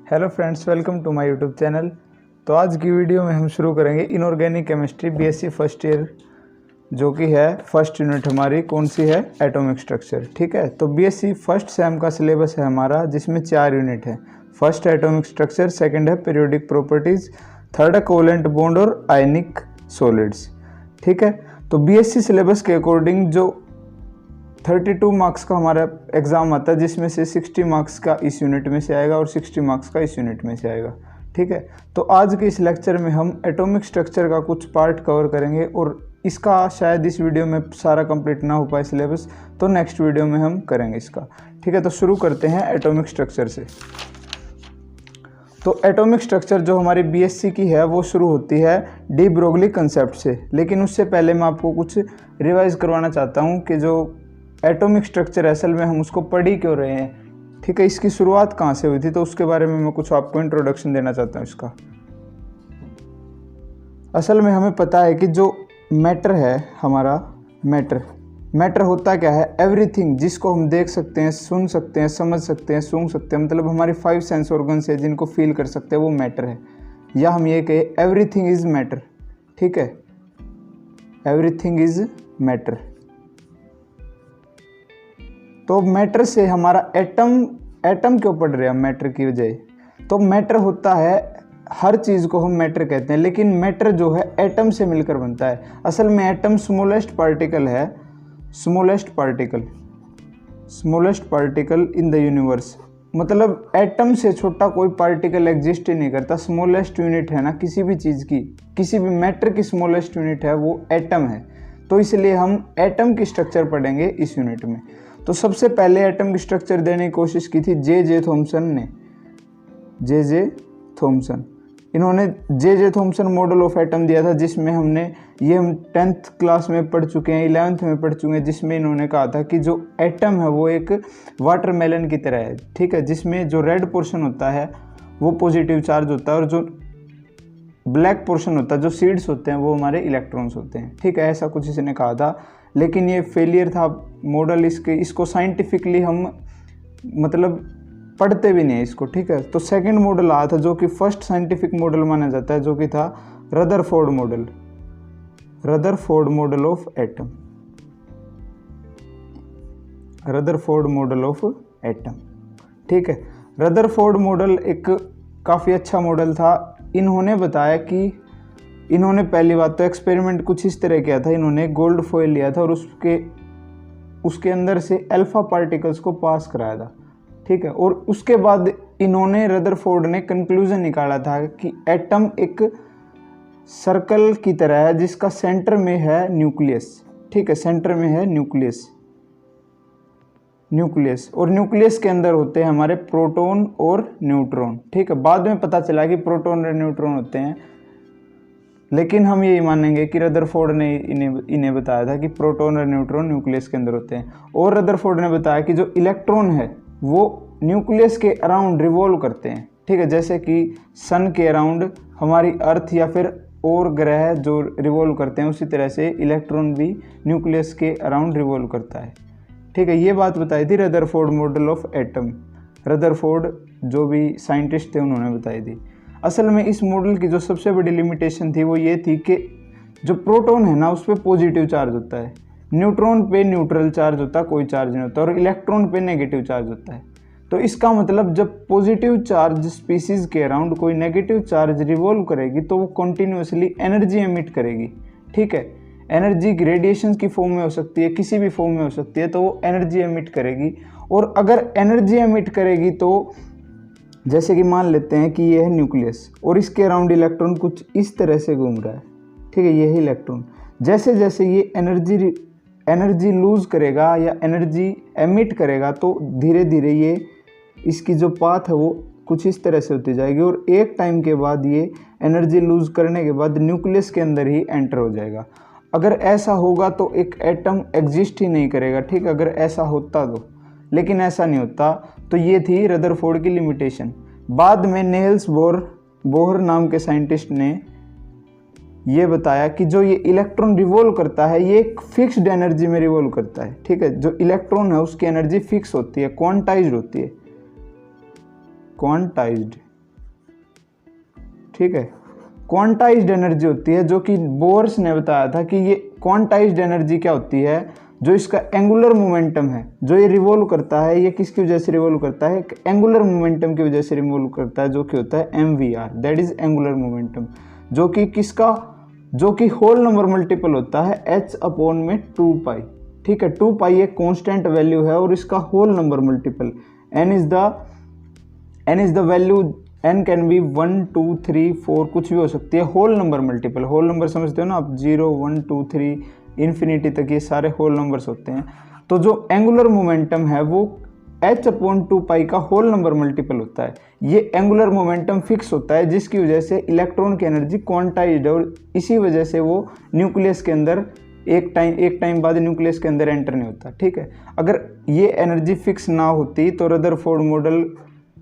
Hello friends, welcome to my YouTube channel. तो आज की वीडियो में हम शुरू करेंगे inorganic chemistry BSc first year, जो कि है फर्स्ट यूनिट हमारी कौन सी है, एटॉमिक स्ट्रक्चर। ठीक है, तो बीएससी फर्स्ट सेम का सिलेबस है हमारा, जिसमें 4 यूनिट है। फर्स्ट एटॉमिक स्ट्रक्चर, सेकंड है पीरियोडिक प्रॉपर्टीज, थर्ड है कोवेलेंट बॉन्ड और आयनिक सॉलिड्स। ठीक है, तो बीएससी सिलेबस के अकॉर्डिंग जो 32 मार्क्स का हमारा एग्ज़ाम आता है, जिसमें से 60 मार्क्स का इस यूनिट में से आएगा और 60 मार्क्स का इस यूनिट में से आएगा। ठीक है, तो आज के इस लेक्चर में हम एटॉमिक स्ट्रक्चर का कुछ पार्ट कवर करेंगे और इसका शायद इस वीडियो में सारा कंप्लीट ना हो पाए सिलेबस, तो नेक्स्ट वीडियो में हम करेंगे इसका। ठीक है, तो शुरू करते हैं एटॉमिक स्ट्रक्चर से। तो एटॉमिक स्ट्रक्चर जो हमारी बीएससी की है वो शुरू होती है डी ब्रोगली कंसेप्ट से, लेकिन उससे पहले मैं आपको कुछ रिवाइज करवाना चाहता हूँ कि जो एटॉमिक स्ट्रक्चर असल में हम उसको पढ़ ही क्यों रहे हैं। ठीक है, इसकी शुरुआत कहाँ से हुई थी, तो उसके बारे में मैं कुछ आपको इंट्रोडक्शन देना चाहता हूँ इसका। असल में हमें पता है कि जो मैटर है हमारा, मैटर होता क्या है, एवरीथिंग जिसको हम देख सकते हैं, सुन सकते हैं, समझ सकते हैं, सूंघ सकते हैं, मतलब हमारी 5 सेंस ऑर्गन्स है जिनको फील कर सकते हैं, वो मैटर है। या हम ये कहें एवरीथिंग इज मैटर। ठीक है, एवरीथिंग इज मैटर। तो मैटर से हमारा एटम क्यों पढ़ रहे हैं मैटर की वजह, तो मैटर होता है, हर चीज़ को हम मैटर कहते हैं, लेकिन मैटर जो है एटम से मिलकर बनता है। असल में एटम स्मॉलेस्ट पार्टिकल है, smallest particle in the universe. मतलब एटम से छोटा कोई पार्टिकल एग्जिस्ट ही नहीं करता। स्मॉलेस्ट यूनिट है ना किसी भी चीज़ की, किसी भी मैटर की स्मॉलेस्ट यूनिट है वो एटम है। तो इसलिए हम एटम की स्ट्रक्चर पढ़ेंगे इस यूनिट में। तो सबसे पहले एटम की स्ट्रक्चर देने की कोशिश की थी जे थॉमसन ने। जे थॉमसन, इन्होंने J Thomson model of atom दिया था, जिसमें हम 10th क्लास में पढ़ चुके हैं, 11th में पढ़ चुके हैं, जिसमें इन्होंने कहा था कि जो एटम है वो एक वाटरमेलन की तरह है। ठीक है, जिसमें जो रेड पोर्शन होता है वो पॉजिटिव चार्ज होता है और जो ब्लैक पोर्शन होता है, जो सीड्स होते हैं, वो हमारे इलेक्ट्रॉन्स होते हैं। ठीक है, ऐसा कुछ इसने कहा था, लेकिन ये फेलियर था मॉडल इसको साइंटिफिकली हम मतलब पढ़ते भी नहीं है इसको। ठीक है, तो सेकंड मॉडल आया था जो कि फर्स्ट साइंटिफिक मॉडल माना जाता है, जो कि था Rutherford model of atom. Rutherford model of atom. ठीक है, रदरफोर्ड मॉडल एक काफ़ी अच्छा मॉडल था। इन्होंने बताया कि इन्होंने पहली बात तो एक्सपेरिमेंट कुछ इस तरह किया था, इन्होंने गोल्ड फॉइल लिया था और उसके अंदर से अल्फा पार्टिकल्स को पास कराया था। ठीक है, और उसके बाद इन्होंने रदरफोर्ड ने कंक्लूजन निकाला था कि एटम एक सर्कल की तरह है जिसका सेंटर में है न्यूक्लियस। ठीक है, सेंटर में है न्यूक्लियस और न्यूक्लियस के अंदर होते हैं हमारे प्रोटॉन और न्यूट्रॉन। ठीक है, बाद में पता चला कि प्रोटॉन और न्यूट्रॉन होते हैं, लेकिन हम यही मानेंगे कि रदरफोर्ड ने इन्हें बताया था कि प्रोटॉन और न्यूट्रॉन न्यूक्लियस के अंदर होते हैं। और रदरफोर्ड ने बताया कि जो इलेक्ट्रॉन है वो न्यूक्लियस के अराउंड रिवॉल्व करते हैं। ठीक है, जैसे कि सन के अराउंड हमारी अर्थ या फिर और ग्रह जो रिवॉल्व करते हैं, उसी तरह से इलेक्ट्रॉन भी न्यूक्लियस के अराउंड रिवॉल्व करता है। ठीक है, ये बात बताई थी Rutherford model of atom. Rutherford जो भी साइंटिस्ट थे उन्होंने बताई थी। असल में इस मॉडल की जो सबसे बड़ी लिमिटेशन थी वो ये थी कि जो प्रोटॉन है ना उस पर पॉजिटिव चार्ज होता है, न्यूट्रॉन पे न्यूट्रल चार्ज होता है, कोई चार्ज नहीं होता, और इलेक्ट्रॉन पे नेगेटिव चार्ज होता है। तो इसका मतलब जब पॉजिटिव चार्ज स्पीसीज के अराउंड कोई नेगेटिव चार्ज रिवॉल्व करेगी तो वो कॉन्टिन्यूसली एनर्जी एमिट करेगी। ठीक है, एनर्जी रेडिएशन की फॉर्म में हो सकती है, किसी भी फॉर्म में हो सकती है, तो वो एनर्जी एमिट करेगी। और अगर एनर्जी एमिट करेगी तो जैसे कि मान लेते हैं कि ये है न्यूक्लियस और इसके अराउंड इलेक्ट्रॉन कुछ इस तरह से घूम रहा है। ठीक है, ये है इलेक्ट्रॉन। जैसे जैसे ये एनर्जी लूज करेगा या एनर्जी एमिट करेगा तो धीरे धीरे ये इसकी जो पाथ है वो कुछ इस तरह से होती जाएगी और एक टाइम के बाद ये एनर्जी लूज करने के बाद न्यूक्लियस के अंदर ही एंटर हो जाएगा। अगर ऐसा होगा तो एक एटम एग्जिस्ट ही नहीं करेगा। ठीक, अगर ऐसा होता तो, लेकिन ऐसा नहीं होता। तो ये थी रदरफोर्ड की लिमिटेशन। बाद में नेल्स बोहर नाम के साइंटिस्ट ने ये बताया कि जो ये इलेक्ट्रॉन रिवॉल्व करता है ये एक फिक्स्ड एनर्जी में रिवॉल्व करता है। ठीक है, जो इलेक्ट्रॉन है उसकी एनर्जी फिक्स होती है, क्वांटाइज्ड होती है, क्वांटाइज्ड। ठीक है। क्वांटाइज्ड एनर्जी होती है, जो कि बोर्स ने बताया था कि ये क्वांटाइज्ड एनर्जी क्या होती है, जो इसका एंगुलर मोमेंटम है, जो ये रिवॉल्व करता है, ये किसकी वजह से रिवॉल्व करता है, एक एंगुलर मोमेंटम की वजह से रिवॉल्व करता है, जो कि होता है mvr, that is angular momentum, जो कि किसका, जो कि होल नंबर मल्टीपल होता है h अपॉन में 2 पाई, ठीक है। 2 पाई एक कांस्टेंट वैल्यू है और इसका whole number multiple n is the value, n can be 1 2 3 4 कुछ भी हो सकती है, whole number multiple, whole number समझते हो ना आप, 0 1 2 3 इन्फिनिटी तक ये सारे होल नंबर्स होते हैं। तो जो एंगुलर मोमेंटम है वो h अपॉन 2 पाई का होल नंबर मल्टीपल होता है। ये एंगुलर मोमेंटम फिक्स होता है, जिसकी वजह से इलेक्ट्रॉन की एनर्जी क्वांटाइज्ड है और इसी वजह से वो न्यूक्लियस के अंदर एक टाइम बाद न्यूक्लियस के अंदर एंटर नहीं होता, ठीक है। अगर ये एनर्जी फिक्स ना होती तो रदरफोर्ड मॉडल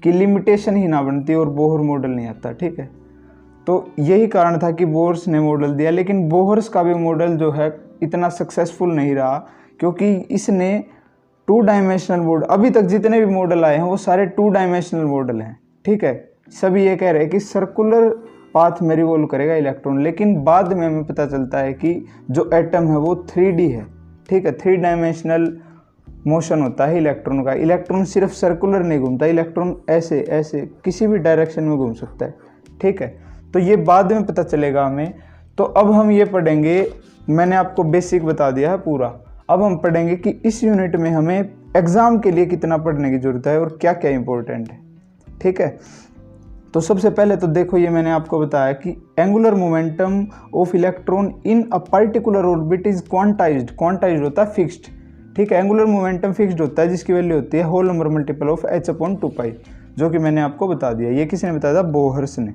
की लिमिटेशन ही ना बनती और बोहर मॉडल नहीं आता, ठीक है। तो यही कारण था कि बोर्स ने मॉडल दिया, लेकिन बोहर्स का भी मॉडल जो है इतना सक्सेसफुल नहीं रहा, क्योंकि इसने 2 डायमेंशनल मॉडल, अभी तक जितने भी मॉडल आए हैं वो सारे 2 डायमेंशनल मॉडल हैं, ठीक है। सभी ये कह रहे हैं कि सर्कुलर पाथ में रिवॉल्व करेगा इलेक्ट्रॉन, लेकिन बाद में हमें पता चलता है कि जो एटम है वो 3D है, ठीक है। 3 डायमेंशनल मोशन होता है इलेक्ट्रॉन का। इलेक्ट्रॉन सिर्फ सर्कुलर नहीं घूमता, इलेक्ट्रॉन ऐसे ऐसे किसी भी डायरेक्शन में घूम सकता है, ठीक है। तो ये बाद में पता चलेगा हमें। तो अब हम ये पढ़ेंगे, मैंने आपको बेसिक बता दिया है पूरा, अब हम पढ़ेंगे कि इस यूनिट में हमें एग्जाम के लिए कितना पढ़ने की जरूरत है और क्या क्या इंपॉर्टेंट है, ठीक है। तो सबसे पहले तो देखो, ये मैंने आपको बताया कि angular momentum of electron in a particular orbit is quantized, quantized होता है फिक्स्ड, ठीक है। एंगुलर मोमेंटम फिक्स्ड होता है, जिसकी वैल्यू होती है whole number multiple of h upon 2 pi, जो कि मैंने आपको बता दिया। ये किसने बताया था? बोहर्स ने।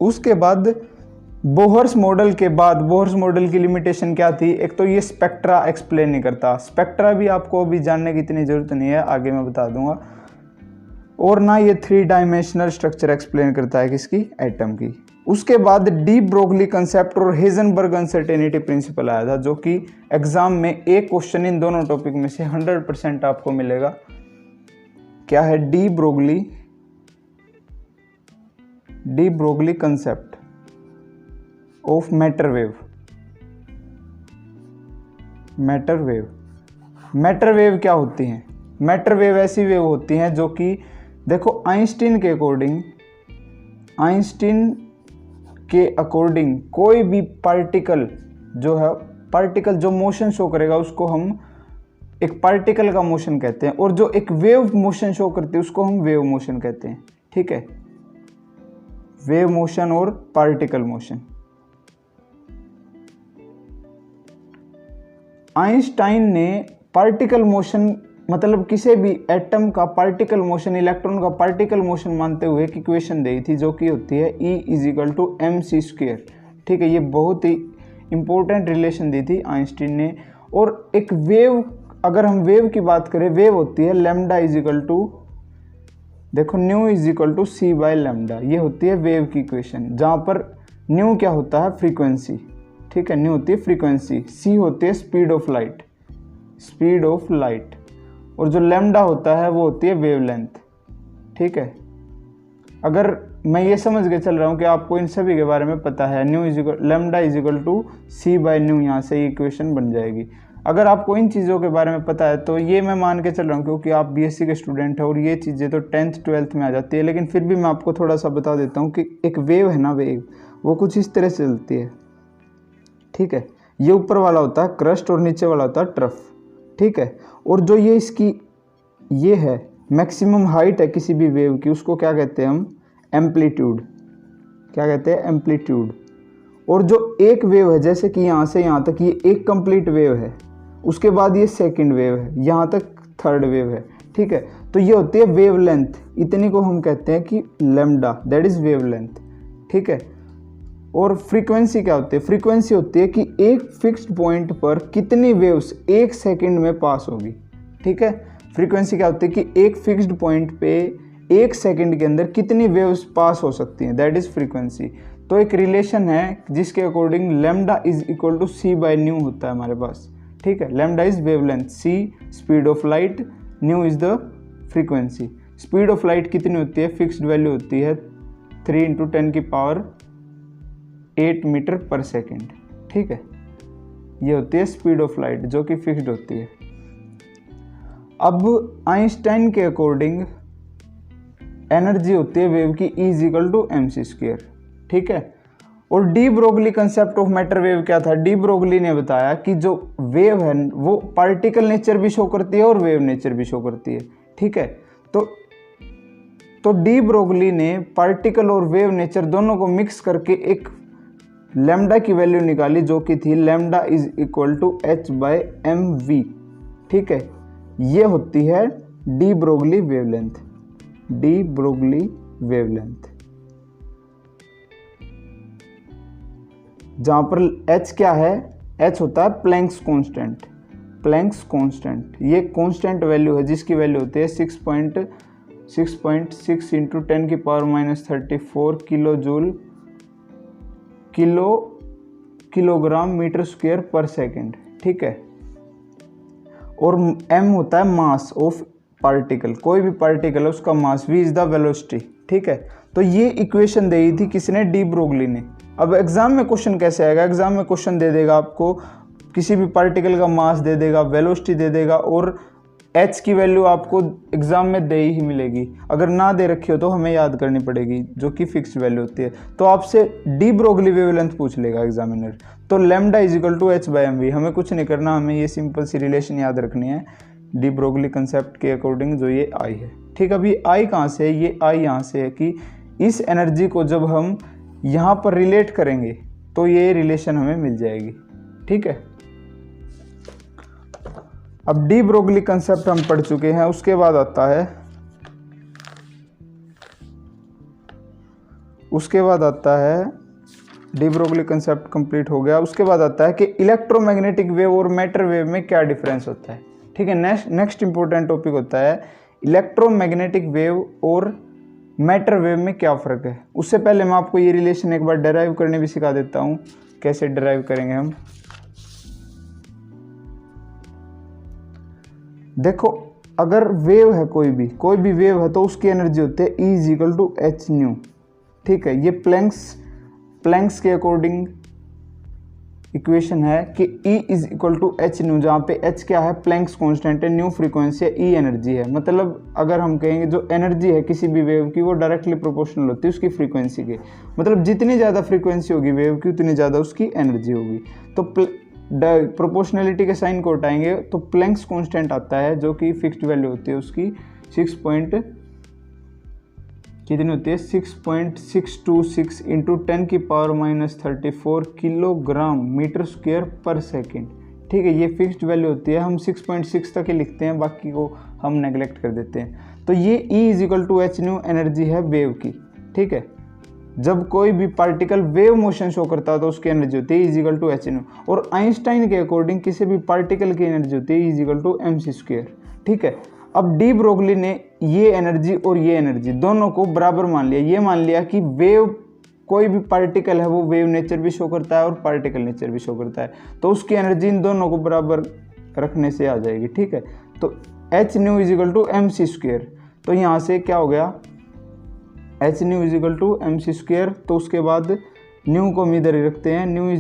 उसके बाद बोहर्स मॉडल के बाद, बोहर्स मॉडल की लिमिटेशन क्या थी? एक तो ये स्पेक्ट्रा एक्सप्लेन नहीं करता, स्पेक्ट्रा भी आपको अभी जानने की इतनी ज़रूरत नहीं है, आगे मैं बता दूंगा। और ना ये 3 डायमेंशनल स्ट्रक्चर एक्सप्लेन करता है किसकी? एटम की। उसके बाद डी ब्रोगली कंसेप्ट और हेजनबर्ग अनसर्टेनिटी प्रिंसिपल आया था, जो कि एग्जाम में एक क्वेश्चन इन दोनों टॉपिक में से 100% आपको मिलेगा। क्या है? De Broglie concept of matter wave. Matter wave क्या होती हैं? मैटर वेव ऐसी वेव होती हैं जो कि देखो, आइंस्टीन के अकॉर्डिंग कोई भी पार्टिकल जो मोशन शो करेगा उसको हम एक पार्टिकल का मोशन कहते हैं, और जो एक वेव मोशन शो करती है उसको हम वेव मोशन कहते हैं, ठीक है। वेव मोशन और पार्टिकल मोशन। आइंस्टाइन ने पार्टिकल मोशन, मतलब किसी भी एटम का पार्टिकल मोशन, इलेक्ट्रॉन का पार्टिकल मोशन मानते हुए एक इक्वेशन दी थी, जो कि होती है E = mc², ठीक है। ये बहुत ही इंपॉर्टेंट रिलेशन दी थी आइंस्टीन ने। और एक वेव, अगर हम वेव की बात करें, वेव होती है लैम्डा देखो ν c/λ, ये होती है वेव की इक्वेशन, जहाँ पर न्यू क्या होता है? फ्रीक्वेंसी, ठीक है। न्यू होती है फ्रीक्वेंसी, सी होती है स्पीड ऑफ लाइट, और जो लैम्डा होता है वो होती है वेवलेंथ, ठीक है। अगर मैं ये समझ के चल रहा हूँ कि आपको इन सभी के बारे में पता है, लैम्डा c/ν, यहाँ से ये इक्वेशन बन जाएगी। अगर आपको इन चीज़ों के बारे में पता है तो ये मैं मान के चल रहा हूँ, क्योंकि आप बीएससी के स्टूडेंट हैं और ये चीज़ें तो 10th 12th में आ जाती है, लेकिन फिर भी मैं आपको थोड़ा सा बता देता हूँ कि एक वेव है ना, वेव वो कुछ इस तरह से चलती है, ठीक है। ये ऊपर वाला होता है क्रस्ट और नीचे वाला होता है ट्रफ, ठीक है। और जो ये इसकी ये है मैक्सिमम हाइट है किसी भी वेव की, उसको क्या कहते हैं हम? एम्पलीट्यूड। क्या कहते हैं? एम्पलीट्यूड। और जो एक वेव है, जैसे कि यहाँ से यहाँ तक ये एक कंप्लीट वेव है, उसके बाद ये सेकंड वेव है, यहाँ तक थर्ड वेव है, ठीक है। तो ये होती है वेवलेंथ, इतनी को हम कहते हैं कि लैम्डा, दैट इज वेवलेंथ, ठीक है। और फ्रीक्वेंसी क्या होती है? फ्रीक्वेंसी होती है कि एक फिक्स्ड पॉइंट पर कितनी वेव्स एक सेकंड में पास होगी, ठीक है। फ्रीक्वेंसी क्या होती है कि एक फिक्स्ड पॉइंट पे एक सेकंड के अंदर कितनी वेव्स पास हो सकती हैं, दैट इज फ्रीक्वेंसी। तो एक रिलेशन है जिसके अकॉर्डिंग लैम्डा = c/ν होता है हमारे पास, ठीक है। Lambda is wavelength, c speed of light, ν is the frequency. Speed of light कितनी होती है? फिक्स्ड वैल्यू होती है 3 × 10⁸ मीटर पर सेकेंड। ठीक है, ये होती है स्पीड ऑफ लाइट जो कि फिक्स्ड होती है। अब आइंस्टाइन के अकॉर्डिंग एनर्जी होती है वेव की E = mc²। ठीक है, और de Broglie concept of matter wave क्या था? डी ब्रोगली ने बताया कि जो वेव है वो पार्टिकल नेचर भी शो करती है और वेव नेचर भी शो करती है। ठीक है, तो डी ब्रोगली ने पार्टिकल और वेव नेचर दोनों को मिक्स करके एक लैम्डा की वैल्यू निकाली जो कि थी लैम्डा = h/mv। ठीक है, ये होती है de Broglie wavelength. De Broglie wavelength, जहां पर h क्या है? h होता है प्लैंक्स कांस्टेंट। प्लैंक्स कांस्टेंट ये कांस्टेंट वैल्यू है जिसकी वैल्यू होती है 6.6 × 10⁻34 kilo joule kilogram metre square per second. ठीक है, और m होता है मास ऑफ पार्टिकल। कोई भी पार्टिकल है उसका मास, v इज द वेलोसिटी। ठीक है, तो ये इक्वेशन दे दी थी किसने? डी ब्रोगली ने। अब एग्जाम में क्वेश्चन कैसे आएगा? एग्जाम में क्वेश्चन दे देगा आपको, किसी भी पार्टिकल का मास दे देगा, वेलोसिटी दे देगा और h की वैल्यू आपको एग्जाम में दे ही मिलेगी। अगर ना दे रखी हो तो हमें याद करनी पड़ेगी, जो कि फिक्स्ड वैल्यू होती है। तो आपसे डी ब्रोगली वेवलेंथ पूछ लेगा एग्जामिनर। तो लैम्डा = h/mv, हमें कुछ नहीं करना, हमें ये सिंपल सी रिलेशन याद रखनी है डी ब्रोगली कंसेप्ट के अकॉर्डिंग जो ये आई है। ठीक, अभी आई कहाँ से है? ये आई यहाँ से है कि इस एनर्जी को जब हम यहाँ पर रिलेट करेंगे तो ये रिलेशन हमें मिल जाएगी। ठीक है, अब डी ब्रोगली कंसेप्ट हम पढ़ चुके हैं। उसके बाद आता है डी ब्रोगली कंसेप्ट कंप्लीट हो गया। उसके बाद आता है कि इलेक्ट्रोमैग्नेटिक वेव और मैटर वेव में क्या डिफरेंस होता है। ठीक है, नेक्स्ट इंपॉर्टेंट टॉपिक होता है इलेक्ट्रोमैग्नेटिक वेव और मैटर वेव में क्या फ़र्क है। उससे पहले मैं आपको ये रिलेशन एक बार डिराइव करने भी सिखा देता हूँ। कैसे डिराइव करेंगे हम? देखो, अगर वेव है कोई भी वेव है तो उसकी एनर्जी होती है E = hν। ठीक है, ये प्लैंक्स के अकॉर्डिंग इक्वेशन है कि E = hν, जहाँ पे h क्या है? प्लैंक्स कांस्टेंट है, न्यू फ्रीक्वेंसी है, E एनर्जी है। मतलब अगर हम कहेंगे जो एनर्जी है किसी भी वेव की वो डायरेक्टली प्रोपोर्शनल होती है उसकी फ्रीक्वेंसी के। मतलब जितनी ज़्यादा फ्रीक्वेंसी होगी वेव की उतनी ज़्यादा उसकी एनर्जी होगी। तो प्रोपोर्शनलिटी के साइन को हटाएंगे तो प्लैंक्स कांस्टेंट आता है जो कि फिक्स्ड वैल्यू होती है उसकी 6.626 × 10⁻34 kilogram metre square per second. ठीक है, ये फिक्स्ड वैल्यू होती है। हम 6.6 तक ही लिखते हैं, बाकी को हम नेगलेक्ट कर देते हैं। तो ये E = hν एनर्जी है वेव की। ठीक है, जब कोई भी पार्टिकल वेव मोशन शो करता है तो उसकी एनर्जी होती है E = hν। और आइंस्टाइन के अकॉर्डिंग किसी भी पार्टिकल की एनर्जी होती है E = mc²। ठीक है, अब डी ब्रोगली ने ये एनर्जी और ये एनर्जी दोनों को बराबर मान लिया। ये मान लिया कि वेव, कोई भी पार्टिकल है वो वेव नेचर भी शो करता है और पार्टिकल नेचर भी शो करता है, तो उसकी एनर्जी इन दोनों को बराबर रखने से आ जाएगी। ठीक है, तो hν = mc²। तो यहाँ से क्या हो गया? hν = mc²। तो उसके बाद न्यू को हम इधर ही रखते हैं, न्यू =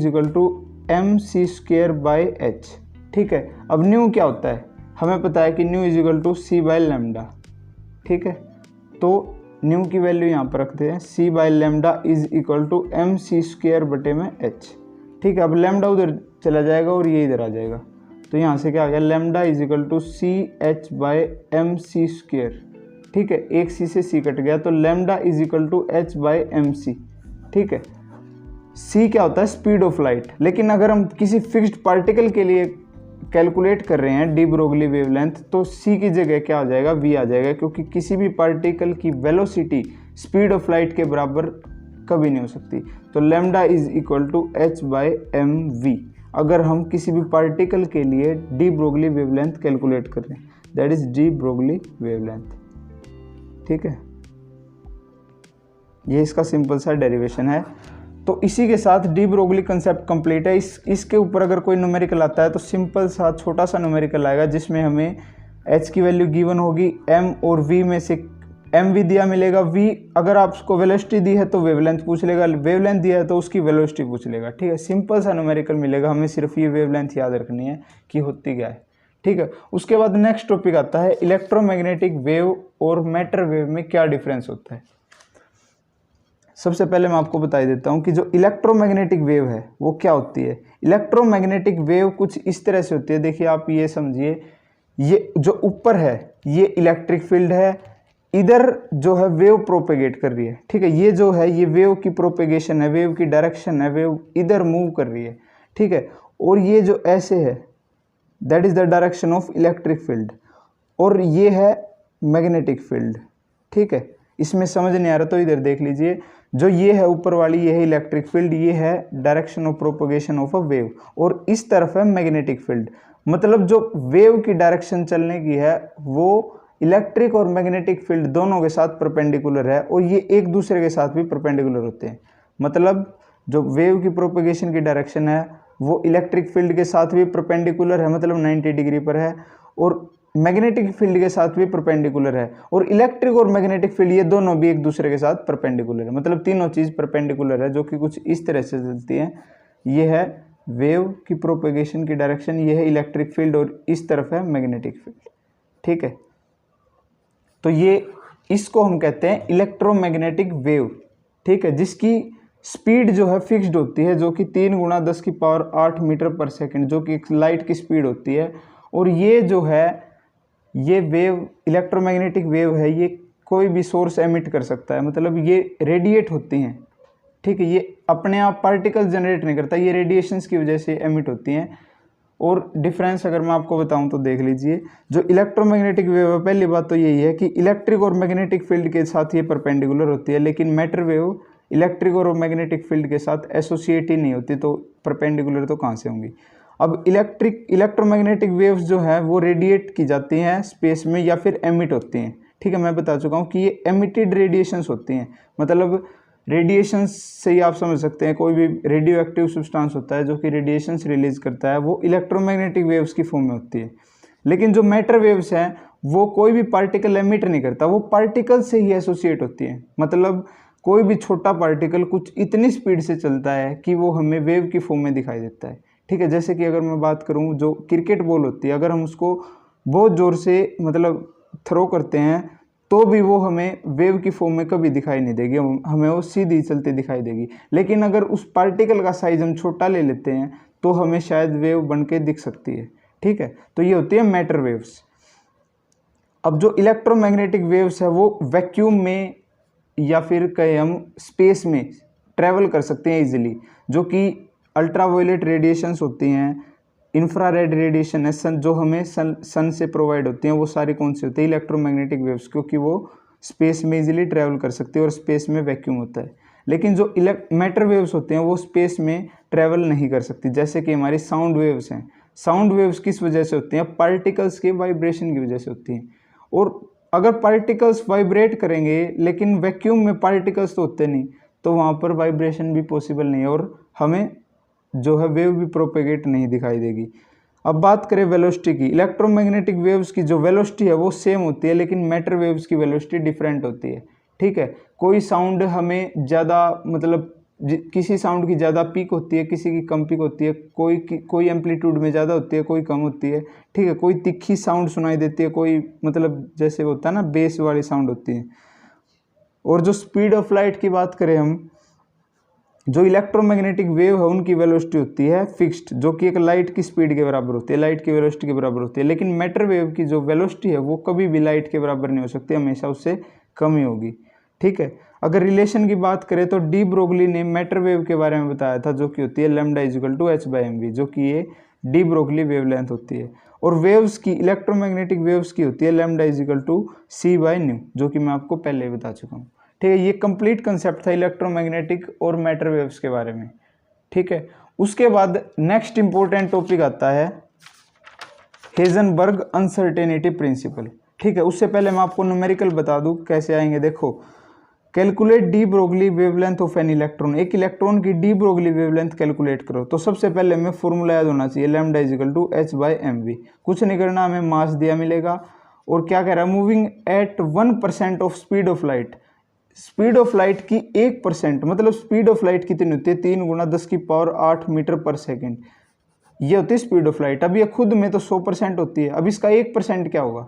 mc²/h। ठीक है, अब न्यू क्या होता है? हमें पता है कि न्यू = c/λ। ठीक है, तो न्यू की वैल्यू यहाँ पर रखते हैं, c/λ = mc²/h। ठीक है, अब लैम्डा उधर चला जाएगा और ये इधर आ जाएगा। तो यहाँ से क्या आ गया? Lambda = ch/mc²। ठीक है, एक c से c कट गया तो लैम्डा = h/mc। ठीक है, c क्या होता है? Speed of light. लेकिन अगर हम किसी फिक्स्ड पार्टिकल के लिए कैलकुलेट कर रहे हैं डी ब्रोगली वेवलेंथ तो c की जगह क्या आ जाएगा? v आ जाएगा, क्योंकि किसी भी पार्टिकल की वेलोसिटी स्पीड ऑफ लाइट के बराबर कभी नहीं हो सकती। तो लैम्डा = h/mv अगर हम किसी भी पार्टिकल के लिए डी ब्रोगली वेवलेंथ कैलकुलेट कर रहे हैं, that is D Broglie wavelength. ठीक है, ये इसका सिंपल सा डेरिवेशन है। तो इसी के साथ डी ब्रोगली कंसेप्ट कंप्लीट है। इसके ऊपर अगर कोई न्यूमेरिकल आता है तो सिंपल सा छोटा सा न्यूमेरिकल आएगा जिसमें हमें h की वैल्यू गिवन होगी, m और v में से mv दिया मिलेगा, v अगर आपको वेलोसिटी दी है तो वेवलेंथ पूछ लेगा, वेवलेंथ दिया है तो उसकी वेलोसिटी पूछ लेगा। ठीक है, सिंपल सा न्यूमेरिकल मिलेगा, हमें सिर्फ ये वेवलेंथ याद रखनी है कि होती क्या है। ठीक है, उसके बाद नेक्स्ट टॉपिक आता है इलेक्ट्रोमैग्नेटिक वेव और मैटर वेव में क्या डिफरेंस होता है। सबसे पहले मैं आपको बता देता हूँ कि जो इलेक्ट्रोमैग्नेटिक वेव है वो क्या होती है। इलेक्ट्रोमैग्नेटिक वेव कुछ इस तरह से होती है, देखिए आप ये समझिए, ये जो ऊपर है ये इलेक्ट्रिक फील्ड है, इधर जो है वेव प्रोपेगेट कर रही है। ठीक है, ये जो है ये वेव की प्रोपेगेशन है, वेव की डायरेक्शन है, वेव इधर मूव कर रही है। ठीक है, और ये जो ऐसे है that is the direction of electric field, और ये है मैग्नेटिक फील्ड। ठीक है, इसमें समझ नहीं आ रहा तो इधर देख लीजिए, जो ये है ऊपर वाली ये है इलेक्ट्रिक फील्ड, ये है direction of propagation of a wave, और इस तरफ है मैग्नेटिक फील्ड। मतलब जो वेव की डायरेक्शन चलने की है वो इलेक्ट्रिक और मैग्नेटिक फील्ड दोनों के साथ परपेंडिकुलर है, और ये एक दूसरे के साथ भी परपेंडिकुलर होते हैं। मतलब जो वेव की प्रोपोगेशन की डायरेक्शन है वो इलेक्ट्रिक फील्ड के साथ भी परपेंडिकुलर है, मतलब 90 डिग्री पर है, और मैग्नेटिक फील्ड के साथ भी परपेंडिकुलर है, और इलेक्ट्रिक और मैग्नेटिक फील्ड ये दोनों भी एक दूसरे के साथ परपेंडिकुलर है। मतलब तीनों चीज़ परपेंडिकुलर है, जो कि कुछ इस तरह से चलती है। ये है वेव की प्रोपेगेशन की डायरेक्शन, ये है इलेक्ट्रिक फील्ड, और इस तरफ है मैग्नेटिक फील्ड। ठीक है, तो ये इसको हम कहते हैं इलेक्ट्रोमैग्नेटिक वेव। ठीक है, जिसकी स्पीड जो है फिक्स्ड होती है, जो कि 3 × 10⁸ मीटर पर सेकंड, जो कि लाइट की स्पीड होती है। और ये जो है ये वेव इलेक्ट्रोमैग्नेटिक वेव है, ये कोई भी सोर्स एमिट कर सकता है, मतलब ये रेडिएट होती हैं। ठीक है, ये अपने आप पार्टिकल जनरेट नहीं करता, ये रेडिएशंस की वजह से एमिट होती हैं। और डिफरेंस अगर मैं आपको बताऊं तो देख लीजिए, जो इलेक्ट्रोमैग्नेटिक वेव है, पहली बात तो यही है कि इलेक्ट्रिक और मैग्नेटिक फील्ड के साथ ये परपेंडिकुलर होती है, लेकिन मैटर वेव इलेक्ट्रिक और मैग्नेटिक फील्ड के साथ एसोसिएट ही नहीं होती, तो परपेंडिकुलर तो कहाँ से होंगी। अब इलेक्ट्रोमैग्नेटिक वेव्स जो है वो रेडिएट की जाती हैं स्पेस में या फिर एमिट होती हैं। ठीक है, मैं बता चुका हूँ कि ये एमिटेड रेडिएशंस होती हैं, मतलब रेडिएशंस से ही आप समझ सकते हैं कोई भी रेडियो एक्टिव सब्सटेंस होता है जो कि रेडिएशंस रिलीज करता है, वो इलेक्ट्रोमैग्नेटिक वेव्स की फॉर्म में होती है। लेकिन जो मैटर वेव्स हैं वो कोई भी पार्टिकल एमिट नहीं करता, वो पार्टिकल से ही एसोसिएट होती है। मतलब कोई भी छोटा पार्टिकल कुछ इतनी स्पीड से चलता है कि वो हमें वेव की फॉर्म में दिखाई देता है। ठीक है, जैसे कि अगर मैं बात करूं जो क्रिकेट बॉल होती है, अगर हम उसको बहुत ज़ोर से मतलब थ्रो करते हैं तो भी वो हमें वेव की फॉर्म में कभी दिखाई नहीं देगी, हमें वो सीधी चलती दिखाई देगी। लेकिन अगर उस पार्टिकल का साइज हम छोटा ले लेते हैं तो हमें शायद वेव बन के दिख सकती है। ठीक है, तो ये होती है मैटर वेव्स। अब जो इलेक्ट्रोमैग्नेटिक वेव्स है वो वैक्यूम में या फिर कहें हम स्पेस में ट्रैवल कर सकते हैं इजीली, जो कि अल्ट्रावायलेट रेडिएशंस होती हैं, इंफ्रारेड रेडिएशन है, सन जो हमें सन से प्रोवाइड होती हैं, वो सारी कौन सी होती है इलेक्ट्रोमैग्नेटिक वेव्स, क्योंकि वो स्पेस में इजीली ट्रैवल कर सकती है और स्पेस में वैक्यूम होता है। लेकिन जो मैटर वेव्स होते हैं वो स्पेस में ट्रैवल नहीं कर सकती, जैसे कि हमारी साउंड वेव्स हैं। साउंड वेव्स किस वजह से होती हैं, पार्टिकल्स के वाइब्रेशन की वजह से होती हैं। और अगर पार्टिकल्स वाइब्रेट करेंगे लेकिन वैक्यूम में पार्टिकल्स तो होते नहीं, तो वहाँ पर वाइब्रेशन भी पॉसिबल नहीं है और हमें जो है वेव भी प्रोपेगेट नहीं दिखाई देगी। अब बात करें वेलोसिटी की, इलेक्ट्रोमैग्नेटिक वेव्स की जो वेलोसिटी है वो सेम होती है, लेकिन मैटर वेव्स की वेलोसिटी डिफरेंट होती है। ठीक है, कोई साउंड हमें ज़्यादा मतलब किसी साउंड की ज़्यादा पीक होती है, किसी की कम पीक होती है, कोई एम्पलीट्यूड में ज़्यादा होती है, कोई कम होती है। ठीक है, कोई तिखी साउंड सुनाई देती है, कोई मतलब जैसे होता है ना बेस वाली साउंड होती है। और जो स्पीड ऑफ लाइट की बात करें हम, जो इलेक्ट्रोमैग्नेटिक वेव है उनकी वेलोसिटी होती है फिक्स्ड, जो कि एक लाइट की स्पीड के बराबर होती है, लाइट की वेलोसिटी के बराबर होती है। लेकिन मैटर वेव की जो वेलोसिटी है वो कभी भी लाइट के बराबर नहीं हो सकती, हमेशा उससे कम ही होगी। ठीक है, अगर रिलेशन की बात करें तो डी ब्रोगली ने मैटर वेव के बारे में बताया था, जो कि होती है λ=h/mv, जो कि ये डी ब्रोगली वेवलेंथ होती है। और वेव्स की इलेक्ट्रोमैग्नेटिक वेव्स की होती है λ=c/μ, जो कि मैं आपको पहले ही बता चुका हूँ। ठीक है, ये कंप्लीट कंसेप्ट था इलेक्ट्रोमैग्नेटिक और मैटर वेव्स के बारे में। ठीक है, उसके बाद नेक्स्ट इंपॉर्टेंट टॉपिक आता है हेजनबर्ग अनसर्टेनिटी प्रिंसिपल। ठीक है, उससे पहले मैं आपको न्यूमेरिकल बता दूं कैसे आएंगे। देखो, calculate D Broglie wavelength of an electron, एक इलेक्ट्रॉन की डी ब्रोगली वेवलेंथ कैलकुलेट करो। तो सबसे पहले हमें फॉर्मूला याद होना चाहिए λ=h/mv। कुछ नहीं करना, हमें मास दिया मिलेगा और क्या कह रहा है, moving at 1% of speed of light. Speed of light की 1%, मतलब स्पीड ऑफ लाइट कितनी होती है, 3 × 10⁸ मीटर पर सेकेंड, ये होती है स्पीड ऑफ लाइट। अब ये खुद में तो 100% होती है, अब इसका 1% क्या होगा,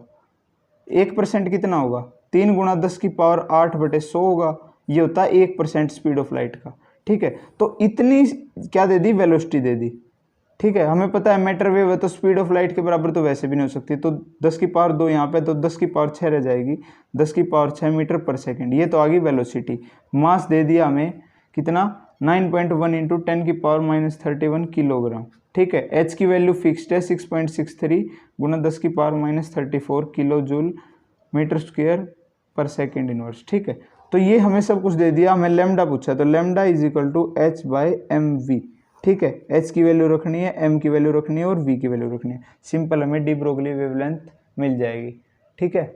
1% कितना होगा, 3 × 10⁸ होगा, ये होता है 1% स्पीड ऑफ लाइट का। ठीक है, तो इतनी क्या दे दी, वेलोसिटी दे दी। ठीक है, हमें पता है मैटर वेव है तो स्पीड ऑफ लाइट के बराबर तो वैसे भी नहीं हो सकती, तो 10⁻2 यहाँ पे, तो 10⁻6 रह जाएगी, 10⁻6 मीटर पर सेकेंड, ये तो आ गई वेलोसिटी। मास दे दिया हमें कितना, 9.1 × 10⁻31 किलोग्राम। ठीक है, एच की वैल्यू फिक्स्ड है 6.63 × 10⁻34 kilo joule metre square per second inverse. ठीक है, तो ये हमें सब कुछ दे दिया, हमें लैम्डा पूछा, तो लैम्डा = h/mv। ठीक है, h की वैल्यू रखनी है, m की वैल्यू रखनी है और v की वैल्यू रखनी है, सिंपल हमें डी ब्रोगली वेवलेंथ मिल जाएगी। ठीक है,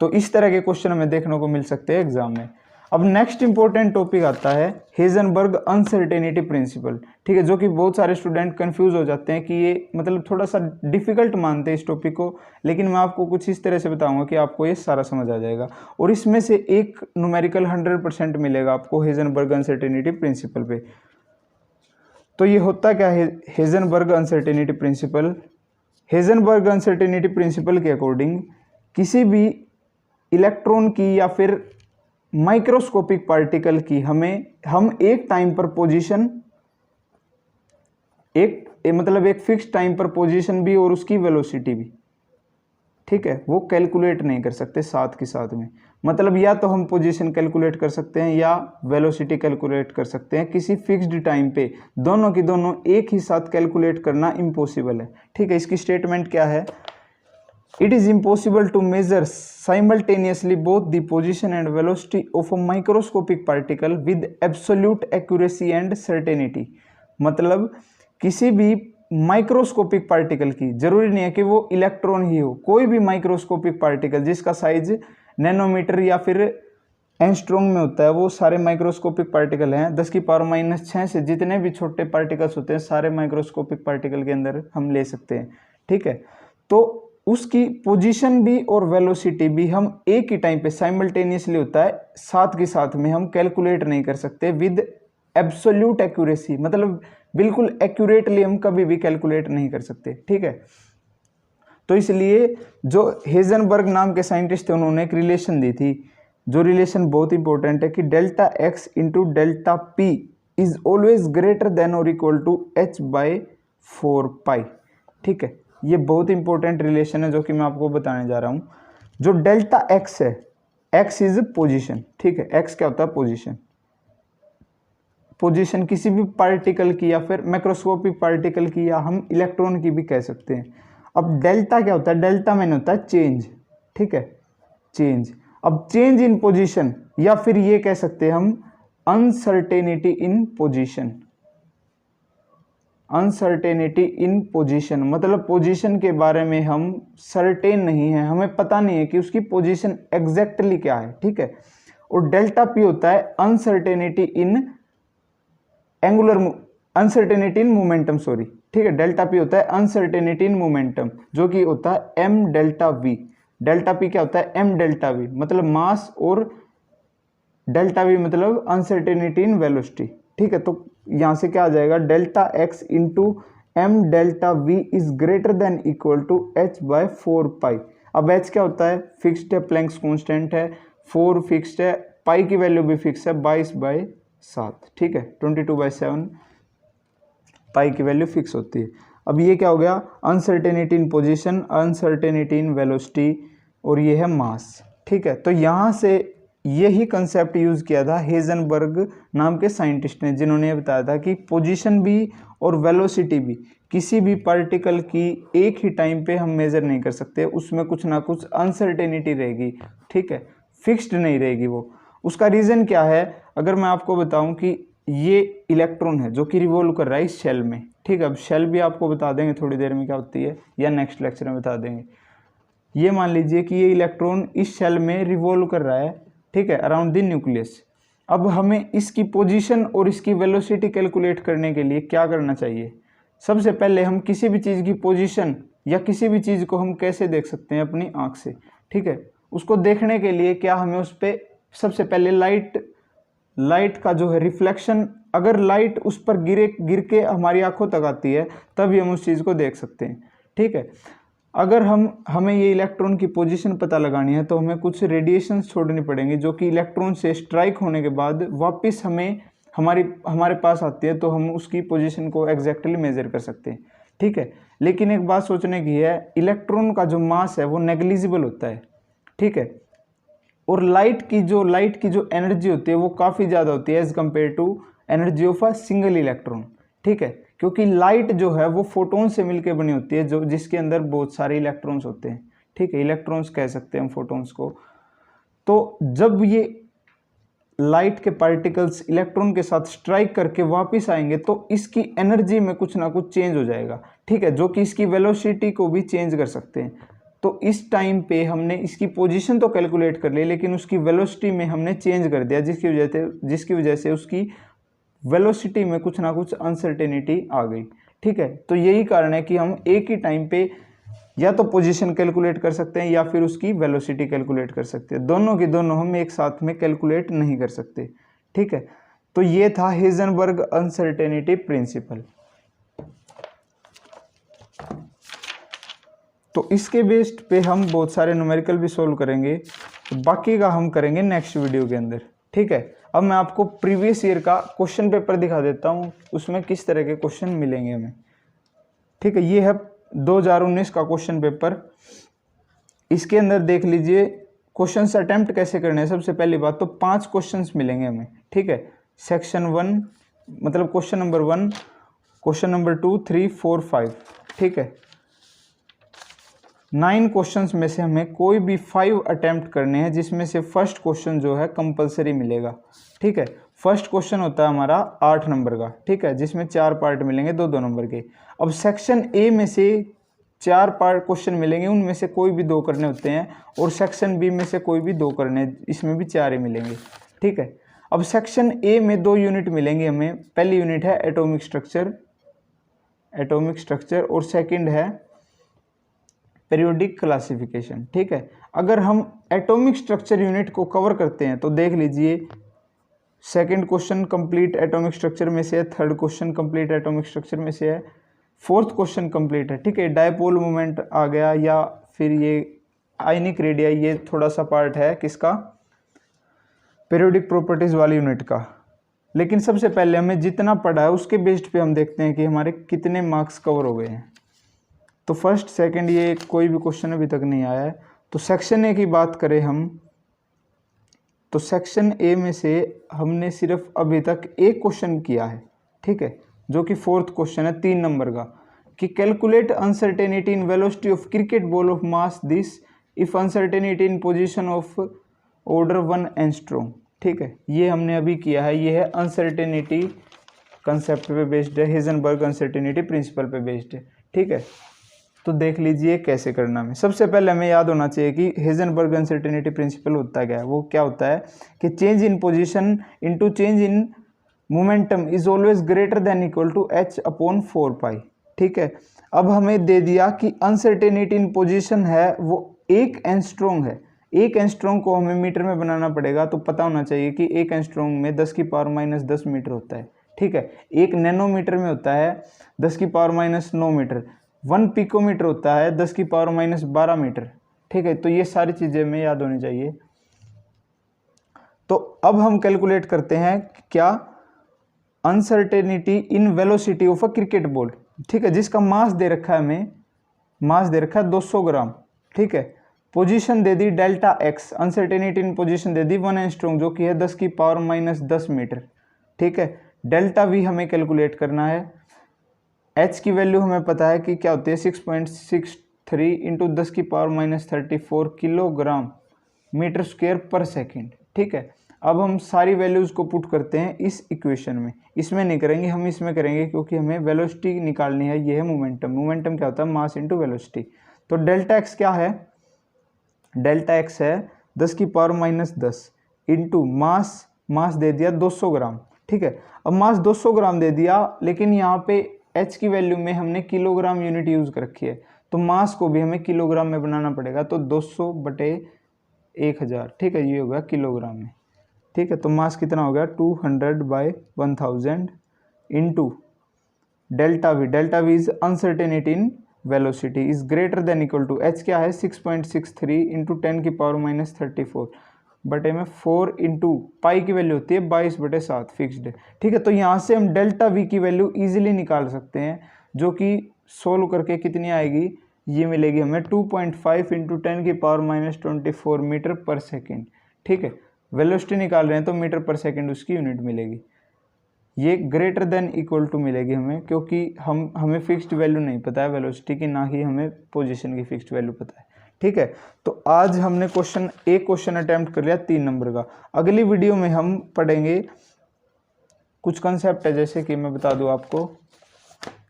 तो इस तरह के क्वेश्चन हमें देखने को मिल सकते हैं एग्जाम में। अब नेक्स्ट इंपॉर्टेंट टॉपिक आता है हेजनबर्ग अनसर्टेनिटी प्रिंसिपल। ठीक है, जो कि बहुत सारे स्टूडेंट कंफ्यूज हो जाते हैं कि ये मतलब थोड़ा सा डिफिकल्ट मानते हैं इस टॉपिक को, लेकिन मैं आपको कुछ इस तरह से बताऊंगा कि आपको ये सारा समझ आ जाएगा, और इसमें से एक न्यूमेरिकल 100% मिलेगा आपको हेजनबर्ग अनसर्टेनिटी प्रिंसिपल पे। तो ये होता क्या है Heisenberg uncertainty principle. Heisenberg uncertainty principle के अकॉर्डिंग किसी भी इलेक्ट्रॉन की या फिर माइक्रोस्कोपिक पार्टिकल की हम एक टाइम पर पोजीशन, मतलब एक फिक्स टाइम पर पोजीशन भी और उसकी वेलोसिटी भी, ठीक है, वो कैलकुलेट नहीं कर सकते साथ के साथ में। मतलब या तो हम पोजीशन कैलकुलेट कर सकते हैं या वेलोसिटी कैलकुलेट कर सकते हैं किसी फिक्स्ड टाइम पे, दोनों की दोनों एक ही साथ कैलकुलेट करना इम्पॉसिबल है। ठीक है, इसकी स्टेटमेंट क्या है, it is impossible to measure simultaneously both the position and velocity of a microscopic particle with absolute accuracy and certainty. मतलब किसी भी माइक्रोस्कोपिक पार्टिकल की, जरूरी नहीं है कि वो इलेक्ट्रॉन ही हो, कोई भी माइक्रोस्कोपिक पार्टिकल जिसका साइज नैनोमीटर या फिर एंगस्ट्रॉम में होता है, वो सारे माइक्रोस्कोपिक पार्टिकल हैं। 10⁻⁶ से जितने भी छोटे पार्टिकल्स होते हैं सारे माइक्रोस्कोपिक पार्टिकल के अंदर हम ले सकते हैं। ठीक है, तो उसकी पोजीशन भी और वेलोसिटी भी हम एक ही टाइम पे साइमल्टेनियसली होता है, साथ के साथ में हम कैलकुलेट नहीं कर सकते विद एब्सोल्यूट एक्यूरेसी, मतलब बिल्कुल एक्यूरेटली हम कभी भी कैलकुलेट नहीं कर सकते। ठीक है, तो इसलिए जो हेजनबर्ग नाम के साइंटिस्ट थे उन्होंने एक रिलेशन दी थी, जो रिलेशन बहुत इंपॉर्टेंट है कि ΔX × ΔP is always greater then और इक्वल टू h/4π। ठीक है, ये बहुत इंपॉर्टेंट रिलेशन है जो कि मैं आपको बताने जा रहा हूँ। जो ΔX है, x इज पोजीशन। ठीक है, x क्या होता है, पोजीशन। पोजीशन किसी भी पार्टिकल की या फिर मैक्रोस्कोपिक पार्टिकल की या हम इलेक्ट्रॉन की भी कह सकते हैं। अब डेल्टा क्या होता है, डेल्टा मैंने होता है चेंज। ठीक है, चेंज। अब चेंज इन पोजीशन, या फिर ये कह सकते हैं हम अनसर्टेनिटी इन पोजीशन। अनसर्टेनिटी इन पोजीशन मतलब पोजीशन के बारे में हम सर्टेन नहीं है, हमें पता नहीं है कि उसकी पोजीशन एग्जैक्टली क्या है। ठीक है, और डेल्टा पी होता है uncertainty in angular, uncertainty in momentum, sorry. ठीक है, डेल्टा पी होता है अनसर्टेनिटी इन मोमेंटम, जो कि होता है m∆v। डेल्टा पी क्या होता है, m∆v मतलब मास, और डेल्टा v मतलब अनसर्टेनिटी इन वेलोसिटी। ठीक है, तो यहां से क्या आ जाएगा, ΔX × m∆v is greater than equal to h/4π। अब h क्या होता है, फिक्स्ड है, प्लैंक्स कांस्टेंट है, 4 फिक्स्ड है, पाई की वैल्यू भी फिक्स है 22/7। ठीक है, 22/7 पाई की वैल्यू फिक्स होती है। अब ये क्या हो गया, uncertainty in position, uncertainty in velocity, और ये है मास। ठीक है, तो यहाँ से यही कंसेप्ट यूज किया था हेजनबर्ग नाम के साइंटिस्ट ने, जिन्होंने ये बताया था कि पोजीशन भी और वेलोसिटी भी किसी भी पार्टिकल की एक ही टाइम पे हम मेजर नहीं कर सकते, उसमें कुछ ना कुछ अनसर्टेनिटी रहेगी। ठीक है, फिक्स्ड नहीं रहेगी वो। उसका रीज़न क्या है, अगर मैं आपको बताऊं कि ये इलेक्ट्रॉन है जो कि रिवॉल्व कर रहा है इस शेल में। ठीक है, अब शेल भी आपको बता देंगे थोड़ी देर में क्या होती है, या नेक्स्ट लेक्चर में बता देंगे। ये मान लीजिए कि ये इलेक्ट्रॉन इस शेल में रिवॉल्व कर रहा है, ठीक है, अराउंड द न्यूक्लियस। अब हमें इसकी पोजीशन और इसकी वेलोसिटी कैलकुलेट करने के लिए क्या करना चाहिए, सबसे पहले हम किसी भी चीज़ की पोजीशन या किसी भी चीज़ को हम कैसे देख सकते हैं अपनी आँख से, ठीक है। उसको देखने के लिए क्या हमें उस पर सबसे पहले लाइट का जो है रिफ्लेक्शन, अगर लाइट उस पर गिर के हमारी आंखों तक आती है तभी हम उस चीज़ को देख सकते हैं, ठीक है। अगर हमें ये इलेक्ट्रॉन की पोजीशन पता लगानी है तो हमें कुछ रेडिएशंस छोड़नी पड़ेंगी जो कि इलेक्ट्रॉन से स्ट्राइक होने के बाद वापस हमारे पास आती है, तो हम उसकी पोजीशन को एग्जैक्टली मेजर कर सकते हैं, ठीक है। लेकिन एक बात सोचने की है, इलेक्ट्रॉन का जो मास है वो नेग्लिजिबल होता है, ठीक है। और लाइट की जो एनर्जी होती है वो काफ़ी ज़्यादा होती है as compared to energy of a single electron, ठीक है। क्योंकि लाइट जो है वो फोटोन से मिलकर बनी होती है जिसके अंदर बहुत सारे इलेक्ट्रॉन्स होते हैं, ठीक है। इलेक्ट्रॉन्स कह सकते हैं हम फोटोन्स को। तो जब ये लाइट के पार्टिकल्स इलेक्ट्रॉन के साथ स्ट्राइक करके वापस आएंगे तो इसकी एनर्जी में कुछ ना कुछ चेंज हो जाएगा, ठीक है, जो कि इसकी वेलोसिटी को भी चेंज कर सकते हैं। तो इस टाइम पे हमने इसकी पोजीशन तो कैलकुलेट कर ली, लेकिन उसकी वेलोसिटी में हमने चेंज कर दिया, जिसकी वजह से उसकी वेलोसिटी में कुछ ना कुछ अनसर्टेनिटी आ गई, ठीक है। तो यही कारण है कि हम एक ही टाइम पे या तो पोजीशन कैलकुलेट कर सकते हैं या फिर उसकी वेलोसिटी कैलकुलेट कर सकते हैं, दोनों की दोनों हम एक साथ में कैलकुलेट नहीं कर सकते, ठीक है। तो ये था हेजनबर्ग अनसर्टेनिटी प्रिंसिपल। तो इसके बेस्ड पे हम बहुत सारे न्यूमेरिकल भी सोल्व करेंगे, तो बाकी का हम करेंगे नेक्स्ट वीडियो के अंदर, ठीक है। अब मैं आपको प्रीवियस ईयर का क्वेश्चन पेपर दिखा देता हूँ, उसमें किस तरह के क्वेश्चन मिलेंगे हमें, ठीक है। ये है 2019 का क्वेश्चन पेपर। इसके अंदर देख लीजिए क्वेश्चंस अटेम्प्ट कैसे करने हैं। सबसे पहली बात तो 5 क्वेश्चंस मिलेंगे हमें, ठीक है। सेक्शन 1 मतलब क्वेश्चन नंबर 1, क्वेश्चन नंबर 2, 3, 4, 5, ठीक है। 9 क्वेश्चंस में से हमें कोई भी 5 अटेम्प्ट करने हैं, जिसमें से फर्स्ट क्वेश्चन जो है कंपलसरी मिलेगा, ठीक है। फर्स्ट क्वेश्चन होता है हमारा 8 नंबर का, ठीक है, जिसमें 4 पार्ट मिलेंगे 2-2 नंबर के। अब सेक्शन ए में से 4 पार्ट क्वेश्चन मिलेंगे, उनमें से कोई भी 2 करने होते हैं, और सेक्शन बी में से कोई भी 2 करने, इसमें भी 4 ही मिलेंगे, ठीक है। अब सेक्शन ए में 2 यूनिट मिलेंगे हमें। पहली यूनिट है एटॉमिक स्ट्रक्चर और सेकंड है पीरियोडिक क्लासिफिकेशन, ठीक है। अगर हम एटॉमिक स्ट्रक्चर यूनिट को कवर करते हैं तो देख लीजिए second question complete atomic structure में से है, third question complete atomic structure में से है, फोर्थ क्वेश्चन कंप्लीट है, ठीक है। डायपोल मोमेंट आ गया, या फिर ये आयनिक रेडिया, ये थोड़ा सा पार्ट है किसका, पीरियोडिक प्रॉपर्टीज वाली यूनिट का। लेकिन सबसे पहले हमें जितना पढ़ा है उसके बेस्ड पे हम देखते हैं कि हमारे कितने मार्क्स कवर हो गए हैं। तो फर्स्ट सेकंड ये कोई भी क्वेश्चन अभी तक नहीं आया है। तो सेक्शन ए की बात करें हम, तो सेक्शन ए में से हमने सिर्फ अभी तक एक क्वेश्चन किया है, ठीक है, जो कि फोर्थ क्वेश्चन है 3 नंबर का, कि calculate uncertainty in velocity of cricket ball of mass this if uncertainty in position of order 1 angstrom, ठीक है। ये हमने अभी किया है, ये है अनसर्टेनिटी कंसेप्ट पे बेस्ड है, हेजनबर्ग अनसर्टेनिटी प्रिंसिपल पे बेस्ड है, ठीक है। तो देख लीजिए कैसे करना है। सबसे पहले हमें याद होना चाहिए कि हेजनबर्ग अनसर्टेनिटी प्रिंसिपल होता क्या है। वो क्या होता है कि change in position into change in momentum is always greater than equal to h/4 pi, ठीक है। अब हमें दे दिया कि अनसर्टेनिटी इन पोजीशन है वो 1 एंगस्ट्रॉम है। 1 एंगस्ट्रॉम को हमें मीटर में बनाना पड़ेगा, तो पता होना चाहिए कि 1 एंगस्ट्रॉम में 10⁻⁻10 मीटर होता है, ठीक है। 1 नैनोमीटर में होता है 10⁻⁹ मीटर। 1 पिकोमीटर होता है 10⁻12 मीटर, ठीक है। तो ये सारी चीज़ें हमें याद होनी चाहिए। तो अब हम कैलकुलेट करते हैं क्या, uncertainty in velocity of a cricket ball, ठीक है, जिसका मास दे रखा है हमें, मास दे रखा है 200 ग्राम, ठीक है। पोजीशन दे दी डेल्टा एक्स, अनसर्टेनिटी इन पोजीशन दे दी 1 एंगस्ट्रॉम जो कि है 10⁻⁻10 मीटर, ठीक है। डेल्टा वी हमें कैलकुलेट करना है। एच की वैल्यू हमें पता है कि क्या होती है 6.63 into 10⁻34 kilogram metre square per second, ठीक है। अब हम सारी वैल्यूज़ को पुट करते हैं इस इक्वेशन में, इसमें नहीं करेंगे, हम इसमें करेंगे क्योंकि हमें वेलोसिटी निकालनी है। ये है मोमेंटम, मोमेंटम क्या होता है मास इंटू वेलोसिटी। तो डेल्टा एक्स क्या है, डेल्टा एक्स है 10⁻10 इंटू मास दे दिया 200 ग्राम, ठीक है। अब मास 200 ग्राम दे दिया, लेकिन यहाँ पे एच की वैल्यू में हमने किलोग्राम यूनिट यूज़ कर रखी है, तो मास को भी हमें किलोग्राम में बनाना पड़ेगा, तो 200/1000, ठीक है, ये हो गया किलोग्राम में। ठीक है, तो मास कितना हो गया 200/1000 into delta v. Delta v is uncertainty in velocity is greater than equal to, h क्या है 6.63 इंटू 10⁻34 बटे में 4 इंटू पाई की वैल्यू होती है 22/7 फिक्स्ड है। ठीक है, तो यहाँ से हम डेल्टा वी की वैल्यू इजीली निकाल सकते हैं, जो कि सोल्व करके कितनी आएगी, ये मिलेगी हमें 2.5 इंटू 10⁻24 मीटर पर सेकेंड। ठीक है, वेलोसिटी निकाल रहे हैं तो मीटर पर सेकेंड उसकी यूनिट मिलेगी। ये ग्रेटर देन इक्वल टू मिलेगी हमें, क्योंकि हमें फिक्स्ड वैल्यू नहीं पता है वेलोसिटी की, ना ही हमें पोजीशन की फिक्स्ड वैल्यू पता है। ठीक है, तो आज हमने एक क्वेश्चन अटेम्प्ट कर लिया 3 नंबर का। अगली वीडियो में हम पढ़ेंगे कुछ कंसेप्ट है, जैसे कि मैं बता दूं आपको,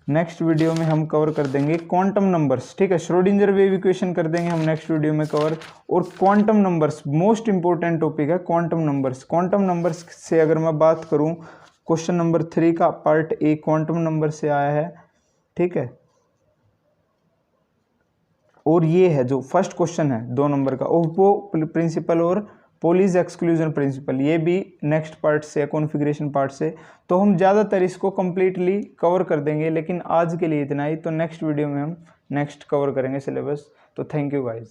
नेक्स्ट वीडियो में हम कवर कर देंगे क्वांटम नंबर्स। ठीक है, श्रोडिंगर वेव इक्वेशन कर देंगे हम नेक्स्ट वीडियो में कवर, और quantum numbers most important topic है क्वांटम नंबर्स। क्वांटम नंबर्स से अगर मैं बात करूं, क्वेश्चन नंबर 3 का पार्ट ए क्वांटम नंबर से आया है। ठीक है, और ये है जो फर्स्ट क्वेश्चन है 2 नंबर का, ओप्पो प्रिंसिपल और पोलिस एक्सक्लूजन प्रिंसिपल, ये भी नेक्स्ट पार्ट से है, कॉन्फ़िगरेशन पार्ट से। तो हम ज़्यादातर इसको कंप्लीटली कवर कर देंगे, लेकिन आज के लिए इतना ही। तो नेक्स्ट वीडियो में हम नेक्स्ट कवर करेंगे सिलेबस। तो थैंक यू गाइज।